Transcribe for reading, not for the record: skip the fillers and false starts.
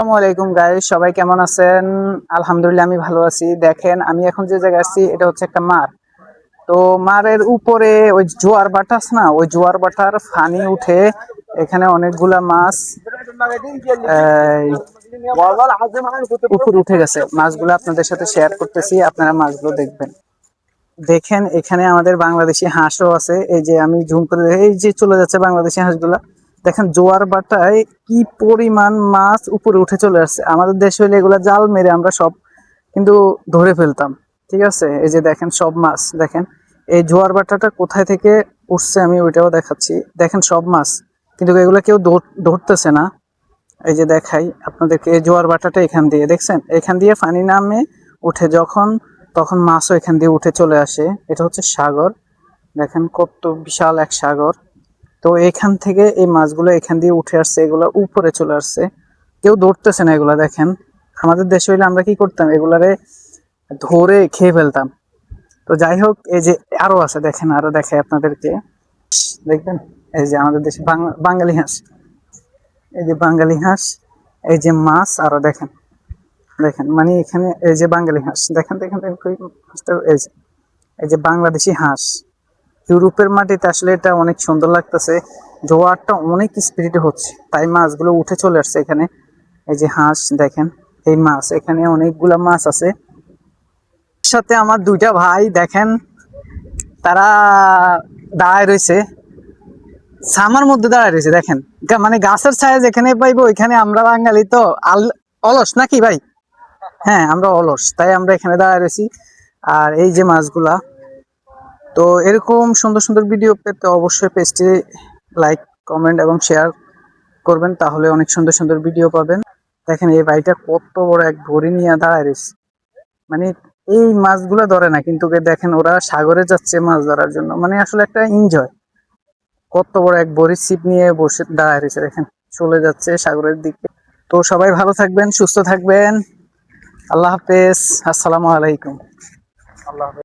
আসসালামু আলাইকুম গাইস, সবাই কেমন আছেন? আলহামদুলিল্লাহ আমি ভালো আছি। দেখেন আমি এখন যে জায়গায় আছি এটা হচ্ছে একটা মাঠ। তো মাঠের উপরে ওই জোয়ার ভাটা আছে না, ওই জোয়ার ভাটার ফানি উঠে এখানে অনেকগুলা মাছ উপরে উঠে গেছে। মাছগুলো আপনাদের সাথে শেয়ার করতেছি, আপনারা মাছগুলো দেখবেন। দেখেন এখানে আমাদের বাংলাদেশি হাঁসও আছে। এই যে আমি জুম করে এই যে চলে যাচ্ছে বাংলাদেশি হাঁসগুলা। দেখেন জোয়ার ভাটায় কি পরিমাণ মাছ উপরে উঠে চলে আসছে। আমাদের দেশে হইলে এগুলা জাল মেরে আমরা সব কিন্তু ধরে ফেলতাম। ঠিক আছে, এই যে দেখেন সব মাছ। দেখেন এই জোয়ার ভাটাটা কোথায় থেকে উঠছে আমি ওইটাও দেখাচ্ছি। দেখেন সব মাছ, কিন্তু এগুলা কেউ ধরতেছে না। এই যে দেখাই আপনাদেরকে, এই জোয়ার ভাটাটা এখান দিয়ে দেখছেন, এখান দিয়ে পানি নামে উঠে যখন তখন মাছও এখান দিয়ে উঠে চলে আসে। এটা হচ্ছে সাগর। দেখেন কত বিশাল এক সাগর। তো এখান থেকে এই মাছগুলো এখান দিয়ে উঠে আসছে, এগুলো উপরে চলে আসছে। কেউ ধরতেছে না এগুলা। দেখেন আমাদের দেশে হইলে আমরা কি করতাম, এগুলারে ধরে খেয়ে ফেলতাম। তো যাই হোক, এই যে আরো আছে, দেখেন আরো দেখাই আপনাদেরকে। দেখবেন এই যে আমাদের দেশে বাঙালি হাঁস, এই যে বাঙালি হাঁস, এই যে মাছ আরো দেখেন। দেখেন মানে এখানে এই যে বাঙালি হাঁস, দেখেন দেখেন দেখেন হাঁসটা, এই যে বাংলাদেশি হাঁস। ইউরোপের মাটিতে আসলে এটা অনেক সুন্দর লাগতেছে। জোয়ারটা অনেক স্পিডে হচ্ছে, তাই মাছগুলো উঠে চলে আসছে এখানে। এই যে হাঁস দেখেন, এই মাছ এখানে অনেকগুলা মাছ আছে। সাথে আমার দুইটা ভাই দেখেন, তারা দাঁড়ায় রয়েছে, সামার মধ্যে দাঁড়ায় রয়েছে। দেখেন মানে গাছের ছায়া যেখানে পাইবো ওইখানে। আমরা বাঙালি তো অলস নাকি ভাই? হ্যাঁ আমরা অলস, তাই আমরা এখানে দাঁড়ায় রয়েছি। আর এই যে মাছগুলা, তো এরকম সুন্দর সুন্দর ভিডিও পেতে অবশ্যই পেজটি লাইক, কমেন্ট এবং শেয়ার করবেন, তাহলে অনেক সুন্দর সুন্দর ভিডিও পাবেন। দেখেন এই ভাইটা কত বড় এক ঘড়ি নিয়ে দাঁড়ায় রয়েছে। মানে এই মাছগুলো ধরে না, কিন্তু দেখেন ওরা সাগরে যাচ্ছে মাছ ধরার জন্য। মানে আসলে একটা এনজয়। কত বড় এক বড়ির ছিপ নিয়ে বসে দাঁড়ায় রয়েছে, দেখেন চলে যাচ্ছে সাগরের দিকে। তো সবাই ভালো থাকবেন, সুস্থ থাকবেন। আল্লাহ হাফেজ, আসসালামু আলাইকুম। আল্লাহ হাফেজ।